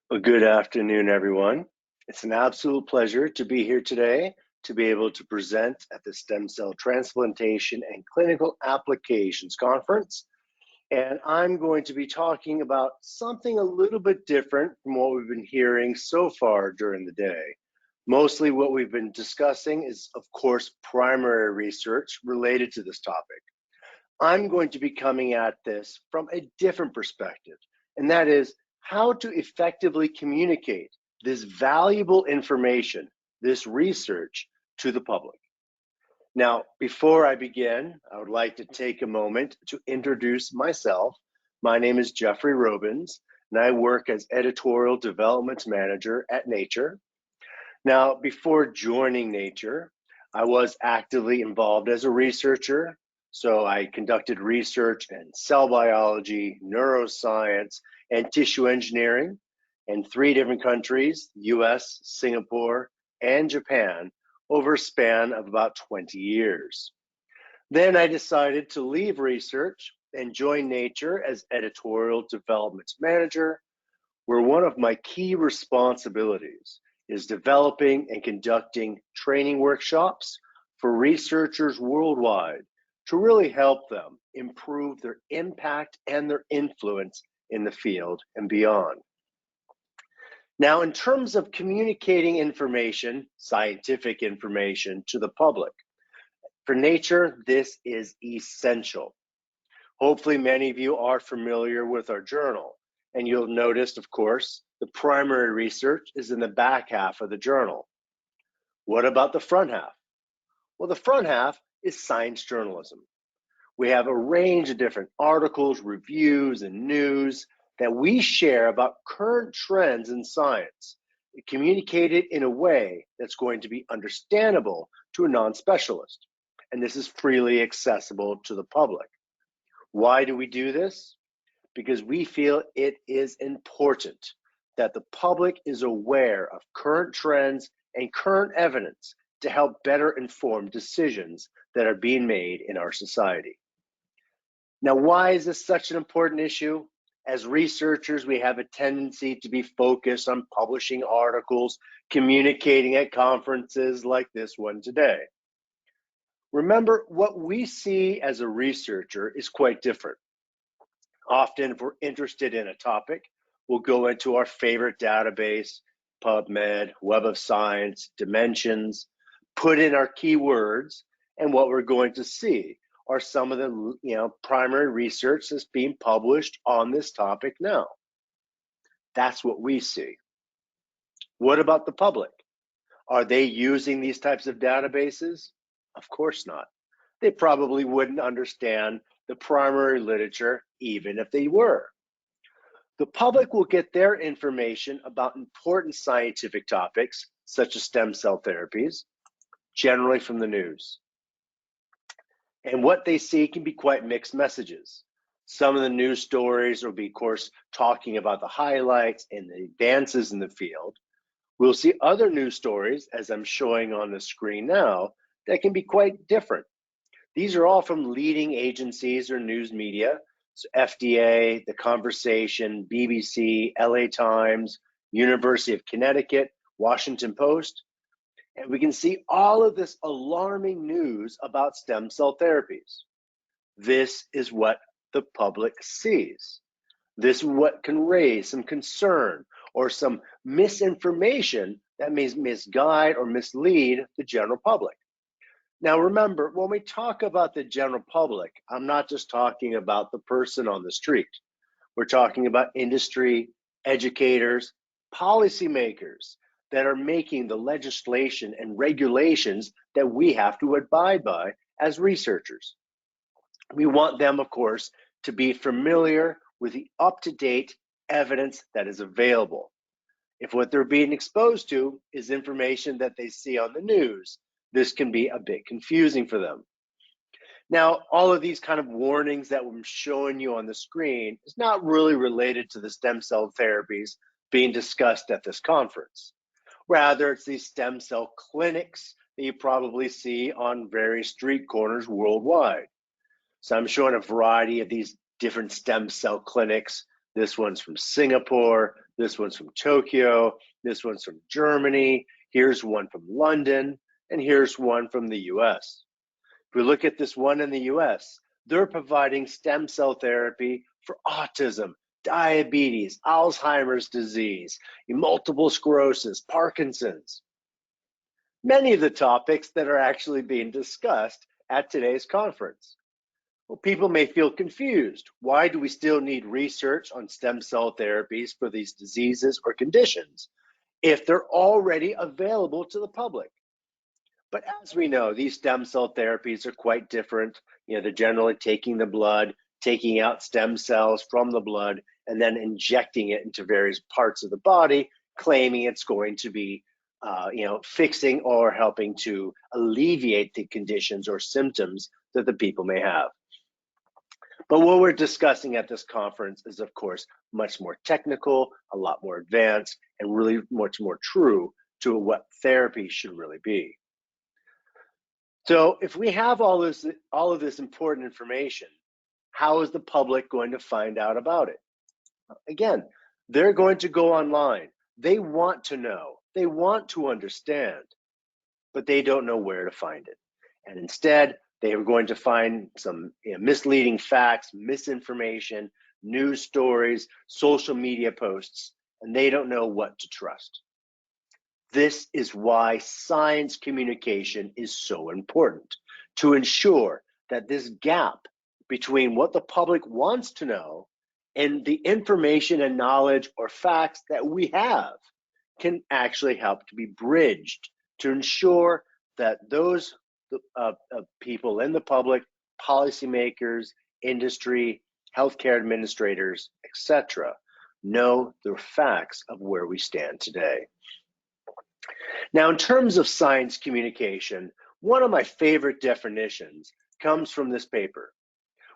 Well, good afternoon, everyone. It's an absolute pleasure to be here today to be able to present at the Stem Cell Transplantation and Clinical Applications Conference. And I'm going to be talking about something a little bit different from what we've been hearing so far during the day. Mostly what we've been discussing is, of course, primary research related to this topic. I'm going to be coming at this from a different perspective, and that is how to effectively communicate this valuable information, this research, to the public. Now, before I begin, I would like to take a moment to introduce myself. My name is Jeffrey Robins, and I work as Editorial Development Manager at Nature. Now, before joining Nature, I was actively involved as a researcher. So I conducted research in cell biology, neuroscience, and tissue engineering in 3 different countries, US, Singapore, and Japan, over a span of about 20 years. Then I decided to leave research and join Nature as Editorial Development Manager, where one of my key responsibilities is developing and conducting training workshops for researchers worldwide to really help them improve their impact and their influence in the field and beyond. Now, in terms of communicating information, scientific information to the public, for Nature, this is essential. Hopefully, many of you are familiar with our journal, and you'll notice, of course, the primary research is in the back half of the journal. What about the front half? Well, the front half is science journalism. We have a range of different articles, reviews, and news that we share about current trends in science, communicated in a way that's going to be understandable to a non-specialist. And this is freely accessible to the public. Why do we do this? Because we feel it is important that the public is aware of current trends and current evidence to help better inform decisions that are being made in our society. Now, why is this such an important issue? As researchers, we have a tendency to be focused on publishing articles, communicating at conferences like this one today. Remember, what we see as a researcher is quite different. Often, if we're interested in a topic, we'll go into our favorite database, PubMed, Web of Science, Dimensions, put in our keywords, and what we're going to see are some of the primary research that's being published on this topic now. That's what we see. What about the public? Are they using these types of databases? Of course not. They probably wouldn't understand the primary literature even if they were. The public will get their information about important scientific topics, such as stem cell therapies, generally from the news. And what they see can be quite mixed messages. Some of the news stories will be, of course, talking about the highlights and the advances in the field. We'll see other news stories, as I'm showing on the screen now, that can be quite different. These are all from leading agencies or news media, so FDA, The Conversation, BBC, LA Times, University of Connecticut, Washington Post. And we can see all of this alarming news about stem cell therapies. This is what the public sees. This is what can raise some concern or some misinformation that may misguide or mislead the general public. Now, remember, when we talk about the general public, I'm not just talking about the person on the street. We're talking about industry, educators, policymakers that are making the legislation and regulations that we have to abide by as researchers. We want them, of course, to be familiar with the up-to-date evidence that is available. If what they're being exposed to is information that they see on the news, this can be a bit confusing for them. Now, all of these kind of warnings that I'm showing you on the screen is not really related to the stem cell therapies being discussed at this conference. Rather, it's these stem cell clinics that you probably see on various street corners worldwide. So I'm showing a variety of these different stem cell clinics. This one's from Singapore, This one's from Tokyo. This one's from Germany. Here's one from London. And here's one from the US. If we look at this one in the US, they're providing stem cell therapy for autism, diabetes, Alzheimer's disease, multiple sclerosis, Parkinson's. Many of the topics that are actually being discussed at today's conference. Well, people may feel confused. Why do we still need research on stem cell therapies for these diseases or conditions if they're already available to the public? But as we know, these stem cell therapies are quite different. They're generally taking the blood, taking out stem cells from the blood, and then injecting it into various parts of the body, claiming it's going to be, fixing or helping to alleviate the conditions or symptoms that the people may have. But what we're discussing at this conference is, of course, much more technical, a lot more advanced, and really much more true to what therapy should really be. So if we have all of this important information, how is the public going to find out about it? Again, they're going to go online. They want to know, they want to understand, but they don't know where to find it. And instead, they are going to find some misleading facts, misinformation, news stories, social media posts, and they don't know what to trust. This is why science communication is so important, to ensure that this gap between what the public wants to know and the information and knowledge or facts that we have can actually help to be bridged to ensure that those people in the public, policymakers, industry, healthcare administrators, etc., know the facts of where we stand today. Now, in terms of science communication, one of my favorite definitions comes from this paper,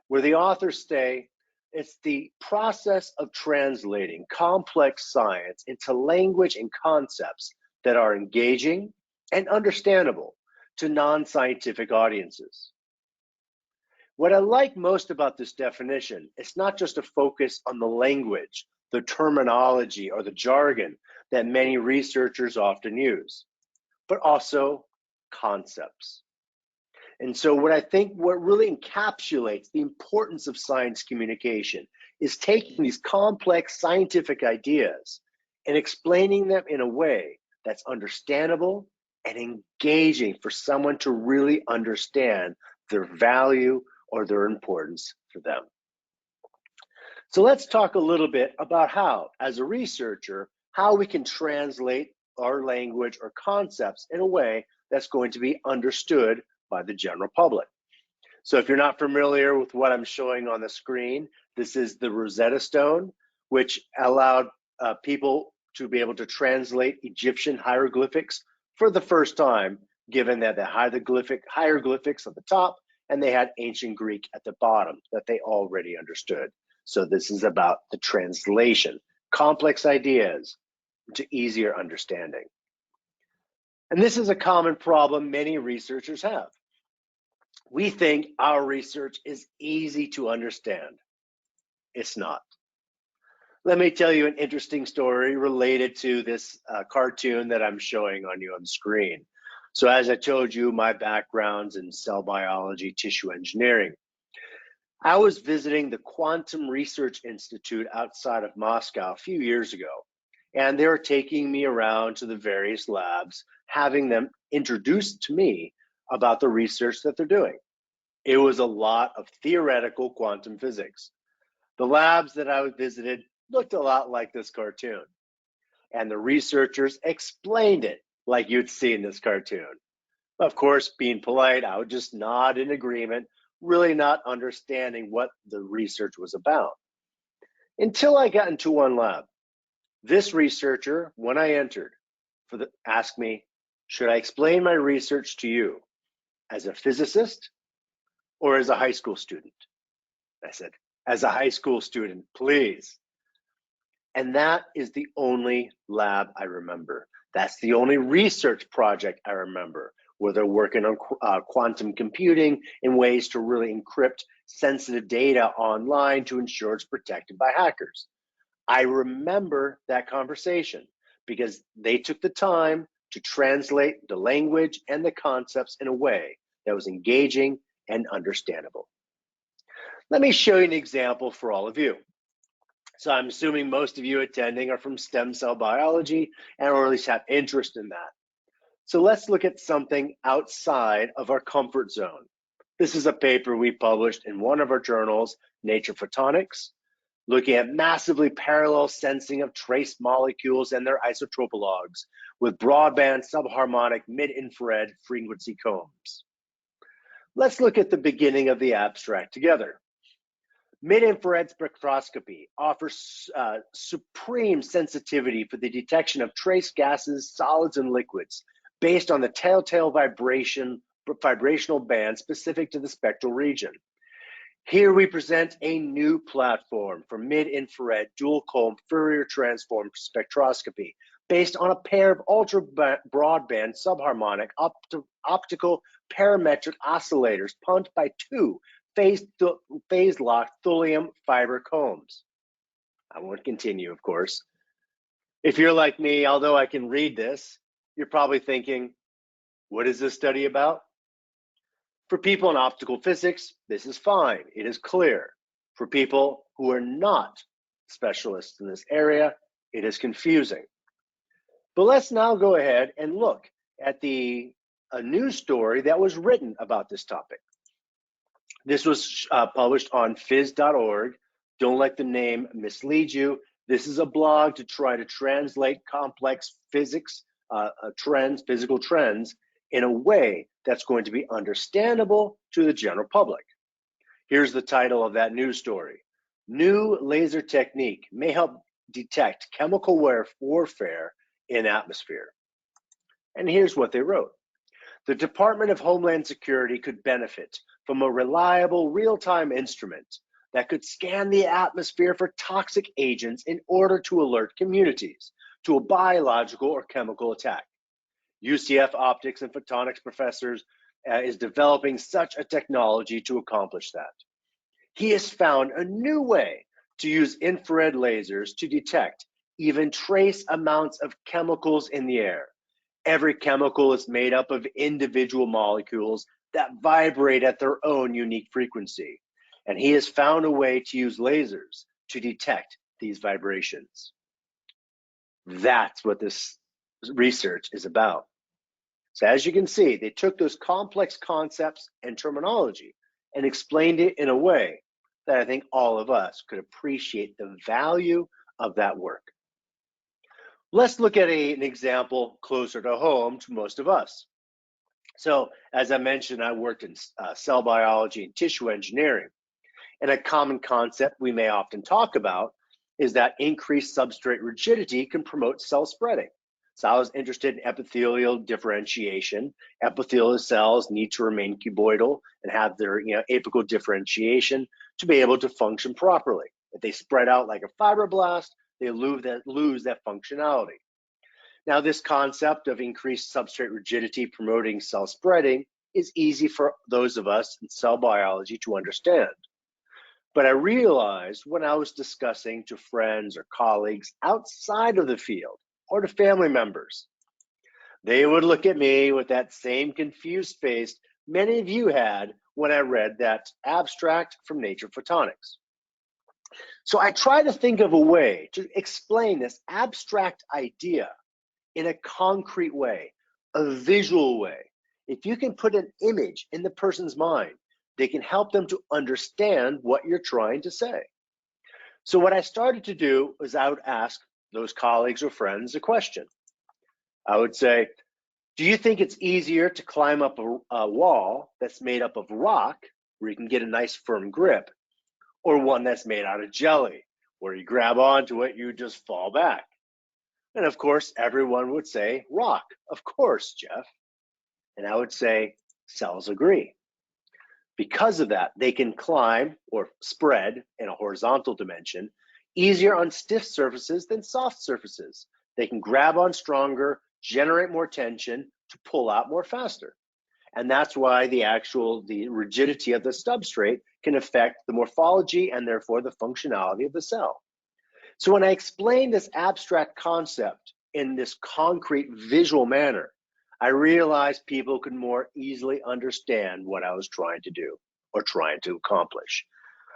where the authors say it's the process of translating complex science into language and concepts that are engaging and understandable to non-scientific audiences. What I like most about this definition is not just a focus on the language, the terminology, or the jargon that many researchers often use, but also concepts. And so what really encapsulates the importance of science communication is taking these complex scientific ideas and explaining them in a way that's understandable and engaging for someone to really understand their value or their importance for them. So let's talk a little bit about how, as a researcher, how we can translate our language or concepts in a way that's going to be understood by the general public. So if you're not familiar with what I'm showing on the screen, this is the Rosetta Stone, which allowed people to be able to translate Egyptian hieroglyphics for the first time, given that the hieroglyphics at the top and they had ancient Greek at the bottom that they already understood. So this is about the translation, complex ideas to easier understanding. And this is a common problem many researchers have. We think our research is easy to understand. It's not. Let me tell you an interesting story related to this cartoon that I'm showing on you on the screen. So as I told you, my background's in cell biology, tissue engineering. I was visiting the Quantum Research Institute outside of Moscow a few years ago, and they were taking me around to the various labs, having them introduce to me about the research that they're doing. It was a lot of theoretical quantum physics. The labs that I visited looked a lot like this cartoon, and the researchers explained it like you'd see in this cartoon. Of course, being polite, I would just nod in agreement, really not understanding what the research was about. Until I got into one lab. This researcher, when I entered, asked me, should I explain my research to you as a physicist or as a high school student? I said, as a high school student, please. And that is the only lab I remember. That's the only research project I remember, where they're working on quantum computing in ways to really encrypt sensitive data online to ensure it's protected by hackers. I remember that conversation because they took the time to translate the language and the concepts in a way that was engaging and understandable. Let me show you an example for all of you. So I'm assuming most of you attending are from stem cell biology or at least have interest in that. So let's look at something outside of our comfort zone. This is a paper we published in one of our journals, Nature Photonics, looking at massively parallel sensing of trace molecules and their isotopologues with broadband subharmonic mid-infrared frequency combs. Let's look at the beginning of the abstract together. Mid-infrared spectroscopy offers supreme sensitivity for the detection of trace gases, solids, and liquids based on the telltale vibrational band specific to the spectral region. Here we present a new platform for mid-infrared dual-comb Fourier transform spectroscopy based on a pair of ultra-broadband subharmonic optical parametric oscillators pumped by two phase-locked thulium fiber combs. I won't continue, of course. If you're like me, although I can read this, you're probably thinking, what is this study about? For people in optical physics, this is fine. It is clear. For people who are not specialists in this area, it is confusing. But let's now go ahead and look at a news story that was written about this topic. This was published on phys.org. Don't let the name mislead you. This is a blog to try to translate complex physics physical trends in a way that's going to be understandable to the general public. Here's the title of that news story. New laser technique may help detect chemical warfare in atmosphere. And here's what they wrote. The Department of Homeland Security could benefit from a reliable real-time instrument that could scan the atmosphere for toxic agents in order to alert communities to a biological or chemical attack. UCF optics and photonics professors is developing such a technology to accomplish that. He has found a new way to use infrared lasers to detect even trace amounts of chemicals in the air. Every chemical is made up of individual molecules that vibrate at their own unique frequency. And he has found a way to use lasers to detect these vibrations. That's what this research is about. So as you can see, they took those complex concepts and terminology and explained it in a way that I think all of us could appreciate the value of that work. Let's look at an example closer to home to most of us. So as I mentioned, I worked in cell biology and tissue engineering. And a common concept we may often talk about is that increased substrate rigidity can promote cell spreading. So I was interested in epithelial differentiation. Epithelial cells need to remain cuboidal and have their apical differentiation to be able to function properly. If they spread out like a fibroblast, they lose that functionality. Now, this concept of increased substrate rigidity promoting cell spreading is easy for those of us in cell biology to understand. But I realized when I was discussing to friends or colleagues outside of the field or to family members, they would look at me with that same confused face many of you had when I read that abstract from Nature Photonics. So I try to think of a way to explain this abstract idea in a concrete way, a visual way. If you can put an image in the person's mind, they can help them to understand what you're trying to say. So what I started to do was I would ask those colleagues or friends a question. I would say, do you think it's easier to climb up a wall that's made up of rock, where you can get a nice firm grip, or one that's made out of jelly, where you grab onto it, you just fall back? And of course, everyone would say, rock. Of course, Jeff. And I would say, cells agree. Because of that, they can climb or spread in a horizontal dimension easier on stiff surfaces than soft surfaces. They can grab on stronger, generate more tension to pull out more faster. And that's why the rigidity of the substrate can affect the morphology and therefore the functionality of the cell. So when I explain this abstract concept in this concrete visual manner, I realized people could more easily understand what I was trying to do or trying to accomplish.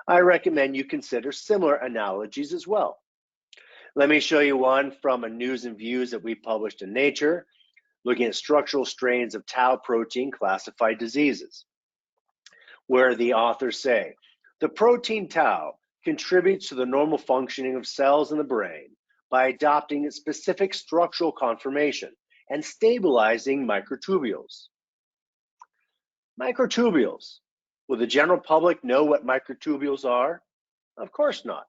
I recommend you consider similar analogies as well. Let me show you one from a News and Views that we published in Nature, looking at structural strains of tau protein classified diseases, where the authors say, the protein tau contributes to the normal functioning of cells in the brain by adopting its specific structural conformation and stabilizing microtubules. Microtubules. Will the general public know what microtubules are? Of course not.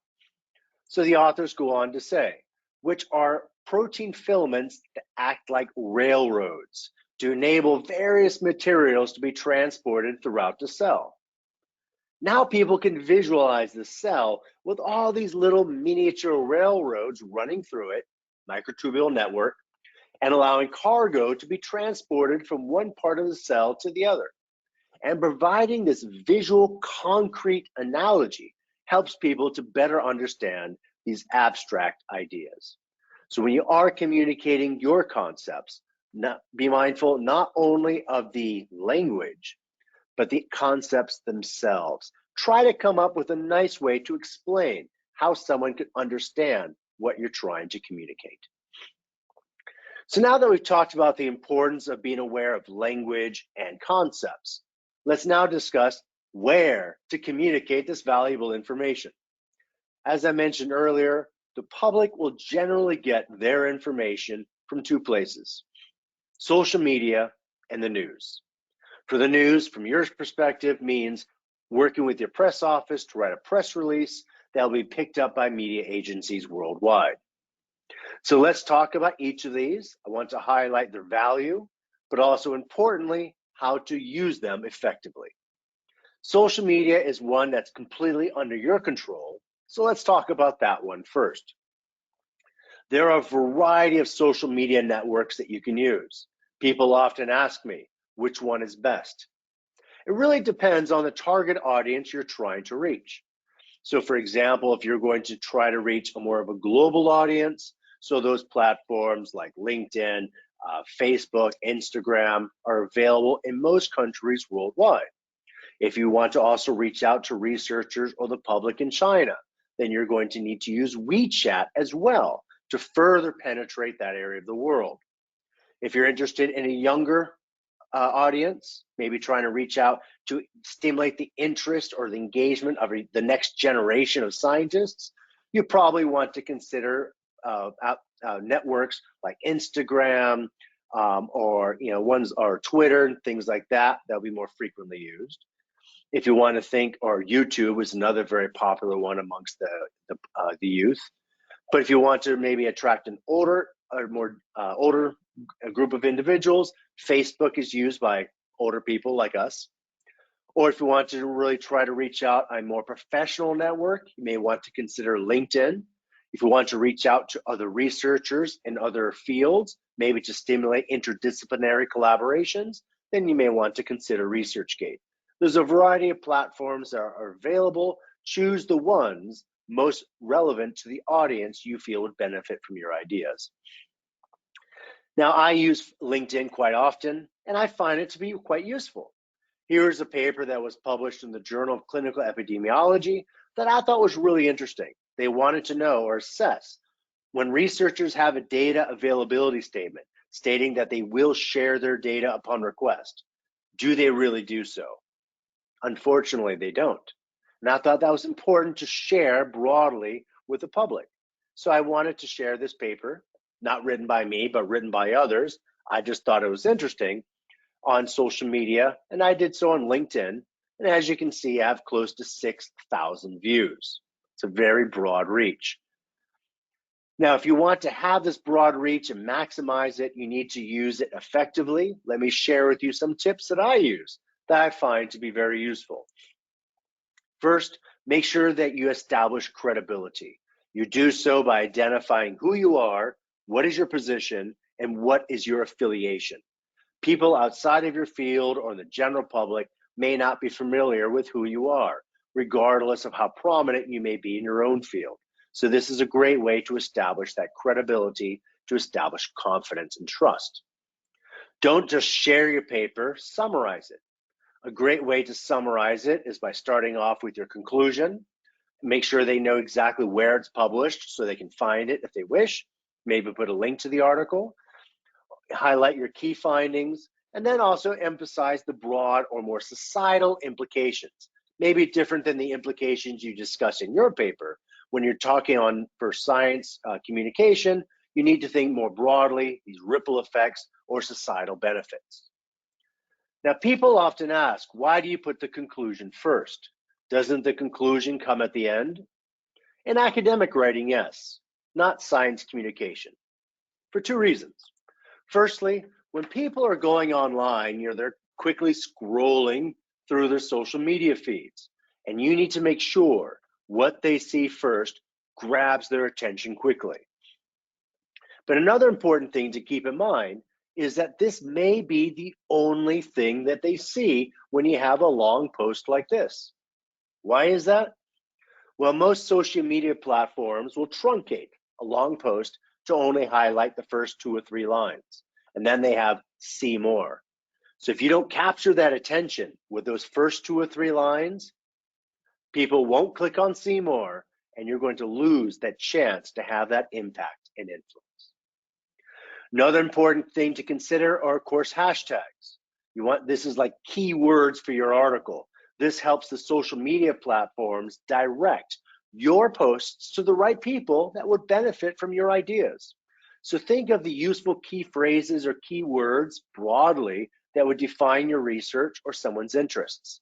So the authors go on to say, which are protein filaments that act like railroads to enable various materials to be transported throughout the cell. Now people can visualize the cell with all these little miniature railroads running through it, microtubule network, and allowing cargo to be transported from one part of the cell to the other. And providing this visual concrete analogy helps people to better understand these abstract ideas. So when you are communicating your concepts, be mindful not only of the language, but the concepts themselves. Try to come up with a nice way to explain how someone could understand what you're trying to communicate. So now that we've talked about the importance of being aware of language and concepts, let's now discuss where to communicate this valuable information. As I mentioned earlier, the public will generally get their information from two places: social media and the news. For the news, from your perspective, means working with your press office to write a press release that will be picked up by media agencies worldwide. So let's talk about each of these. I want to highlight their value, but also importantly, how to use them effectively. Social media is one that's completely under your control, so let's talk about that one first. There are a variety of social media networks that you can use. People often ask me, which one is best? It really depends on the target audience you're trying to reach. So for example, if you're going to try to reach a more of a global audience, so those platforms like LinkedIn, Facebook, Instagram are available in most countries worldwide. If you want to also reach out to researchers or the public in China, then you're going to need to use WeChat as well to further penetrate that area of the world. If you're interested in a younger audience, maybe trying to reach out to stimulate the interest or the engagement of the next generation of scientists, you probably want to consider networks like Instagram or ones or Twitter and things like that. That'll be more frequently used. If you want to think, or YouTube is another very popular one amongst the youth. But if you want to maybe attract an older group of individuals, Facebook is used by older people like us. Or if you want to really try to reach out a more professional network, you may want to consider LinkedIn. If you want to reach out to other researchers in other fields, maybe to stimulate interdisciplinary collaborations, then you may want to consider ResearchGate. There's a variety of platforms that are available. Choose the ones most relevant to the audience you feel would benefit from your ideas. Now, I use LinkedIn quite often, and I find it to be quite useful. Here's a paper that was published in the Journal of Clinical Epidemiology that I thought was really interesting. They wanted to know or assess when researchers have a data availability statement stating that they will share their data upon request, do they really do so? Unfortunately, they don't. And I thought that was important to share broadly with the public. So I wanted to share this paper, not written by me, but written by others. I just thought it was interesting on social media, and I did so on LinkedIn. And as you can see, I have close to 6,000 views. It's a very broad reach. Now, if you want to have this broad reach and maximize it, you need to use it effectively. Let me share with you some tips that I use that I find to be very useful. First, make sure that you establish credibility. You do so by identifying who you are, what is your position, and what is your affiliation. People outside of your field or the general public may not be familiar with who you are, regardless of how prominent you may be in your own field. So this is a great way to establish that credibility, to establish confidence and trust. Don't just share your paper, summarize it. A great way to summarize it is by starting off with your conclusion. Make sure they know exactly where it's published so they can find it if they wish. Maybe put a link to the article. Highlight your key findings, and then also emphasize the broad or more societal implications. Maybe different than the implications you discuss in your paper. When you're talking on for science communication, you need to think more broadly, these ripple effects or societal benefits. Now, people often ask, why do you put the conclusion first? Doesn't the conclusion come at the end? In academic writing, yes, not science communication, for two reasons. Firstly, when people are going online, they're quickly scrolling through their social media feeds, and you need to make sure what they see first grabs their attention quickly. But another important thing to keep in mind is that this may be the only thing that they see when you have a long post like this. Why is that? Well, most social media platforms will truncate a long post to only highlight the first 2 or 3 lines, and then they have see more. So if you don't capture that attention with those first 2 or 3 lines, people won't click on see more, and you're going to lose that chance to have that impact and influence. Another important thing to consider are, of course, hashtags. This is like keywords for your article. This helps the social media platforms direct your posts to the right people that would benefit from your ideas. So think of the useful key phrases or keywords broadly that would define your research or someone's interests.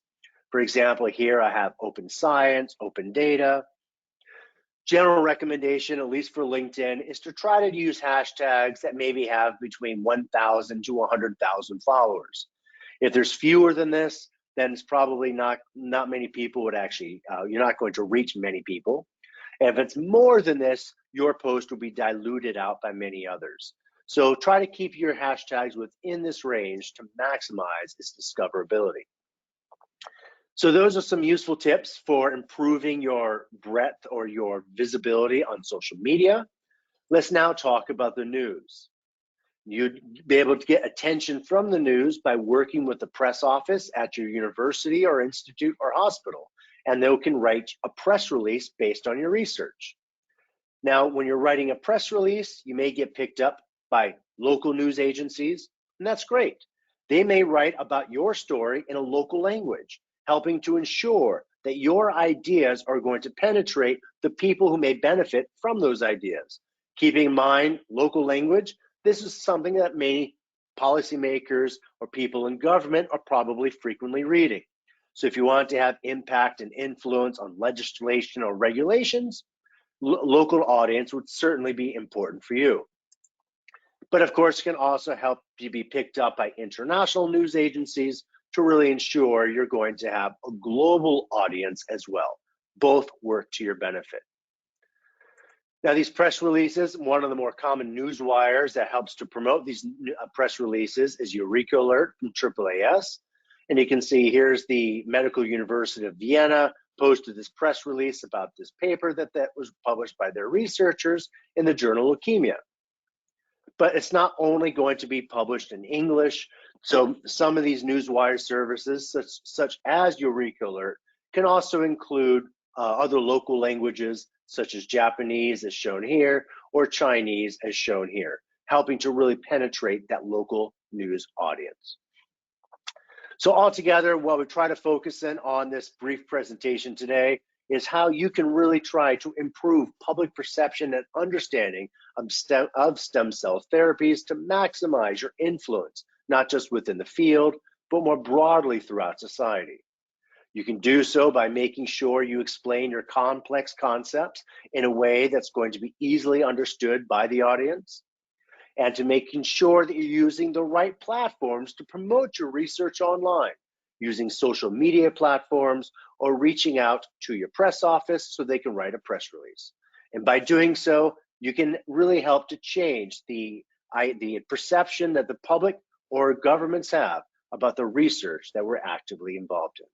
For example, here I have open science, open data. General recommendation, at least for LinkedIn, is to try to use hashtags that maybe have between 1,000 to 100,000 followers. If there's fewer than this, then it's probably not many people would actually, you're not going to reach many people. And if it's more than this, your post will be diluted out by many others. So try to keep your hashtags within this range to maximize its discoverability. So those are some useful tips for improving your breadth or your visibility on social media. Let's now talk about the news. You'd be able to get attention from the news by working with the press office at your university or institute or hospital, and they can write a press release based on your research. Now, when you're writing a press release, you may get picked up by local news agencies, and that's great. They may write about your story in a local language, helping to ensure that your ideas are going to penetrate the people who may benefit from those ideas. Keeping in mind local language, this is something that many policymakers or people in government are probably frequently reading. So if you want to have impact and influence on legislation or regulations, local audience would certainly be important for you. But of course, it can also help you be picked up by international news agencies to really ensure you're going to have a global audience as well. Both work to your benefit. Now, these press releases, one of the more common news wires that helps to promote these press releases is Eureka Alert from AAAS. And you can see here's the Medical University of Vienna posted this press release about this paper that was published by their researchers in the journal Leukemia. But it's not only going to be published in English. So some of these newswire services, such as Eureka Alert, can also include other local languages, such as Japanese, as shown here, or Chinese, as shown here, helping to really penetrate that local news audience. So altogether, what we try to focus in on this brief presentation today is how you can really try to improve public perception and understanding of stem cell therapies to maximize your influence, not just within the field, but more broadly throughout society. You can do so by making sure you explain your complex concepts in a way that's going to be easily understood by the audience, and to making sure that you're using the right platforms to promote your research online, using social media platforms or reaching out to your press office so they can write a press release. And by doing so, you can really help to change the perception that the public or governments have about the research that we're actively involved in.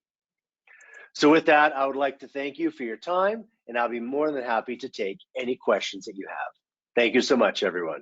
So with that, I would like to thank you for your time, and I'll be more than happy to take any questions that you have. Thank you so much, everyone.